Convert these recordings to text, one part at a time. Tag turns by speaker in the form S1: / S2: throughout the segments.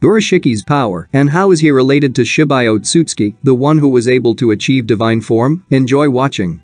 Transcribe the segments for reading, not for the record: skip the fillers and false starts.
S1: Urashiki's power, and how is he related to Shibai Otsutsuki, the one who was able to achieve divine form? Enjoy watching.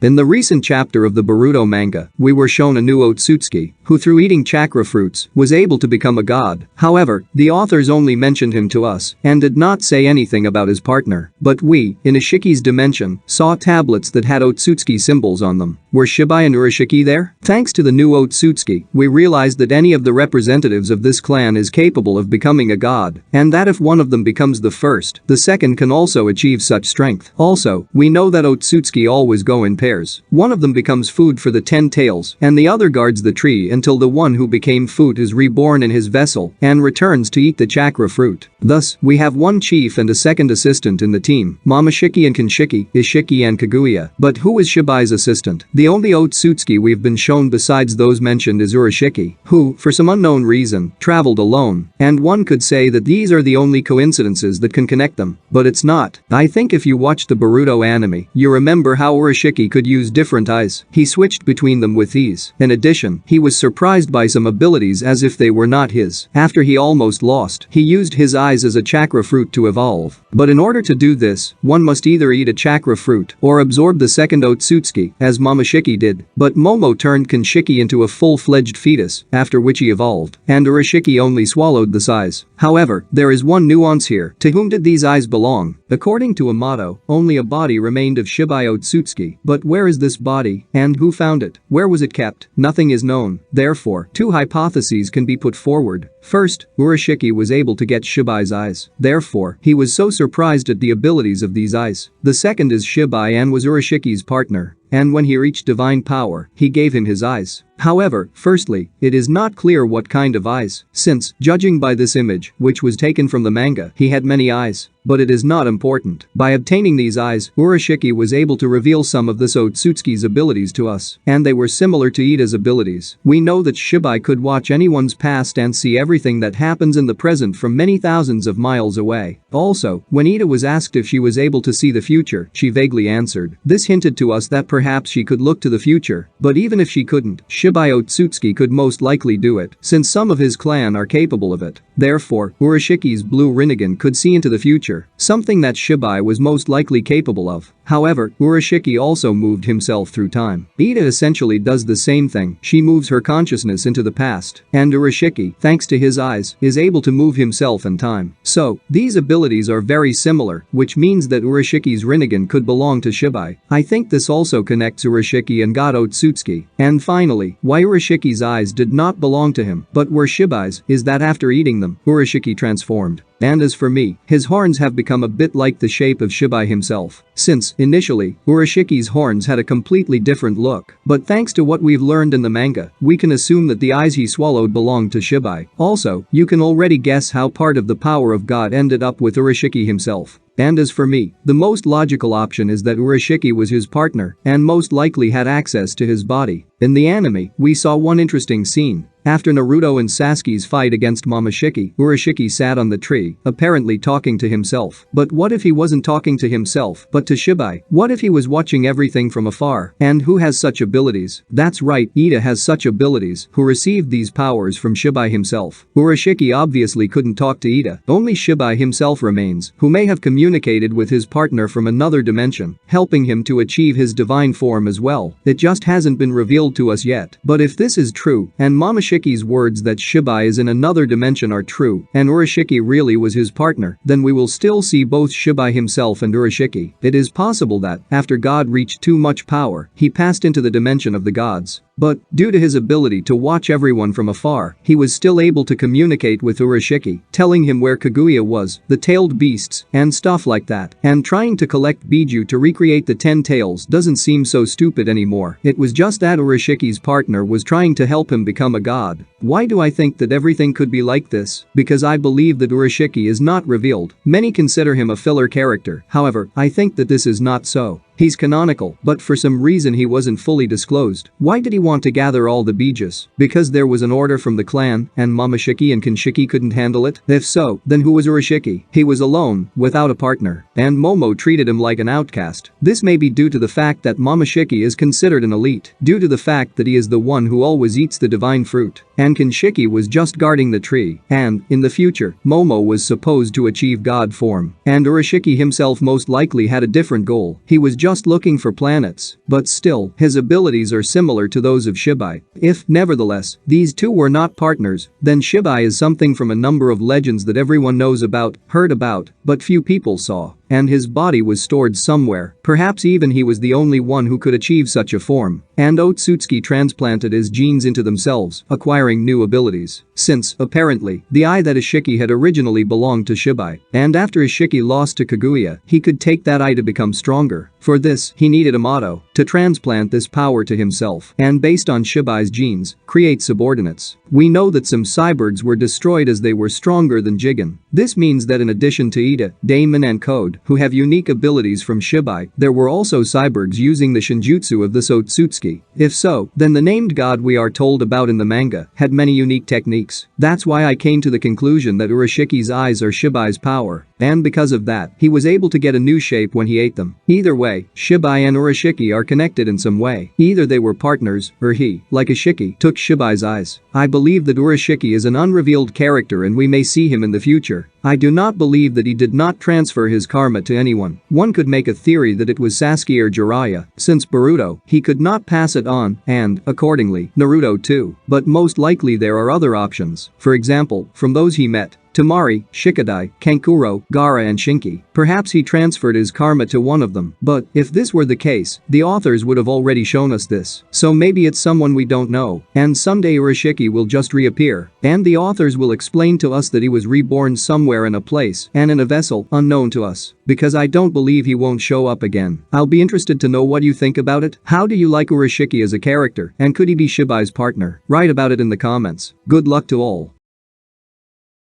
S1: In the recent chapter of the Boruto manga, we were shown a new Otsutsuki, who through eating chakra fruits, was able to become a god. However, the authors only mentioned him to us, and did not say anything about his partner. But we, in Ishiki's dimension, saw tablets that had Otsutsuki symbols on them. Were Shibai and Urashiki there? Thanks to the new Otsutsuki, we realized that any of the representatives of this clan is capable of becoming a god, and that if one of them becomes the first, the second can also achieve such strength. Also, we know that Otsutsuki always go in pairs. One of them becomes food for the 10 tails, and the other guards the tree until the one who became food is reborn in his vessel and returns to eat the chakra fruit. Thus, we have one chief and a second assistant in the team, Momoshiki and Kinshiki, Ishiki and Kaguya. But who is Shibai's assistant? The only Otsutsuki we've been shown besides those mentioned is Urashiki, who, for some unknown reason, traveled alone. And one could say that these are the only coincidences that can connect them. But it's not. I think if you watch the Boruto anime, you remember how Urashiki could use different eyes. He switched between them with ease. In addition, he was surprised by some abilities as if they were not his. After he almost lost, he used his eyes as a chakra fruit to evolve. But in order to do this, one must either eat a chakra fruit or absorb the second Otsutsuki, as Momoshiki did. But Momo turned Kinshiki into a full-fledged fetus, after which he evolved, and Urashiki only swallowed the size. However, there is one nuance here. To whom did these eyes belong? According to Amato, only a body remained of Shibai Otsutsuki. But where is this body, and who found it? Where was it kept? Nothing is known. Therefore, two hypotheses can be put forward. First, Urashiki was able to get Shibai's eyes. Therefore, he was so surprised at the abilities of these eyes. The second is Shibai was Urashiki's partner. And when he reached divine power, he gave him his eyes. However, firstly, it is not clear what kind of eyes, since, judging by this image, which was taken from the manga, he had many eyes. But it is not important. By obtaining these eyes, Urashiki was able to reveal some of this Otsutsuki's abilities to us, and they were similar to Ida's abilities. We know that Shibai could watch anyone's past and see everything that happens in the present from many thousands of miles away. Also, when Ida was asked if she was able to see the future, she vaguely answered. This hinted to us that perhaps she could look to the future. But even if she couldn't, Shibai Otsutsuki could most likely do it, since some of his clan are capable of it. Therefore, Urashiki's blue Rinnegan could see into the future, something that Shibai was most likely capable of. However, Urashiki also moved himself through time. Ida essentially does the same thing. She moves her consciousness into the past, and Urashiki, thanks to his eyes, is able to move himself in time. So, these abilities are very similar, which means that Urashiki's Rinnegan could belong to Shibai. I think this also connects Urashiki and God Otsutsuki. And finally, why Urashiki's eyes did not belong to him, but were Shibai's, is that after eating them, Urashiki transformed. And as for me, his horns have become a bit like the shape of Shibai himself. Since, initially, Urashiki's horns had a completely different look. But thanks to what we've learned in the manga, we can assume that the eyes he swallowed belonged to Shibai. Also, you can already guess how part of the power of God ended up with Urashiki himself. And as for me, the most logical option is that Urashiki was his partner and most likely had access to his body. In the anime, we saw one interesting scene. After Naruto and Sasuke's fight against Momoshiki, Urashiki sat on the tree, apparently talking to himself. But what if he wasn't talking to himself, but to Shibai? What if he was watching everything from afar? And who has such abilities? That's right, Ida has such abilities, who received these powers from Shibai himself. Urashiki obviously couldn't talk to Ida. Only Shibai himself remains, who may have communicated with his partner from another dimension, helping him to achieve his divine form as well. It just hasn't been revealed to us yet. But if this is true, and Momoshiki's words that Shibai is in another dimension are true, and Urashiki really was his partner, then we will still see both Shibai himself and Urashiki. It is possible that, after God reached too much power, he passed into the dimension of the gods. But, due to his ability to watch everyone from afar, he was still able to communicate with Urashiki, telling him where Kaguya was, the tailed beasts, and stuff like that. And trying to collect Biju to recreate the 10 tails doesn't seem so stupid anymore. It was just that Urashiki's partner was trying to help him become a god. Why do I think that everything could be like this? Because I believe that Urashiki is not revealed. Many consider him a filler character, however, I think that this is not so. He's canonical, but for some reason he wasn't fully disclosed. Why did he want to gather all the Bijas? Because there was an order from the clan, and Momoshiki and Kinshiki couldn't handle it? If so, then who was Urashiki? He was alone, without a partner. And Momo treated him like an outcast. This may be due to the fact that Momoshiki is considered an elite, due to the fact that he is the one who always eats the divine fruit. And Kinshiki was just guarding the tree. And, in the future, Momo was supposed to achieve god form. And Urashiki himself most likely had a different goal. He was just looking for planets. But still, his abilities are similar to those of Shibai. If, nevertheless, these two were not partners, then Shibai is something from a number of legends that everyone knows about, heard about, but few people saw. And his body was stored somewhere, perhaps even he was the only one who could achieve such a form. And Otsutsuki transplanted his genes into themselves, acquiring new abilities. Since, apparently, the eye that Ishiki had originally belonged to Shibai. And after Ishiki lost to Kaguya, he could take that eye to become stronger. For this, he needed Amato to transplant this power to himself. And based on Shibai's genes, create subordinates. We know that some cyborgs were destroyed as they were stronger than Jigen. This means that in addition to Ida, Damon and Code, who have unique abilities from Shibai, there were also cyborgs using the Shinjutsu of this Otsutsuki. If so, then the named god we are told about in the manga had many unique techniques. That's why I came to the conclusion that Urashiki's eyes are Shibai's power. And because of that, he was able to get a new shape when he ate them. Either way, Shibai and Urashiki are connected in some way. Either they were partners, or he, like Ishiki, took Shibai's eyes. I believe that Urashiki is an unrevealed character and we may see him in the future. I do not believe that he did not transfer his karma to anyone. One could make a theory that it was Sasuke or Jiraiya. Since Boruto, he could not pass it on, and, accordingly, Naruto too. But most likely there are other options. For example, from those he met. Tamari, Shikadai, Kankuro, Gaara and Shinki. Perhaps he transferred his karma to one of them. But, if this were the case, the authors would have already shown us this. So maybe it's someone we don't know. And someday Urashiki will just reappear. And the authors will explain to us that he was reborn somewhere in a place and in a vessel unknown to us. Because I don't believe he won't show up again. I'll be interested to know what you think about it. How do you like Urashiki as a character? And could he be Shibai's partner? Write about it in the comments. Good luck to all.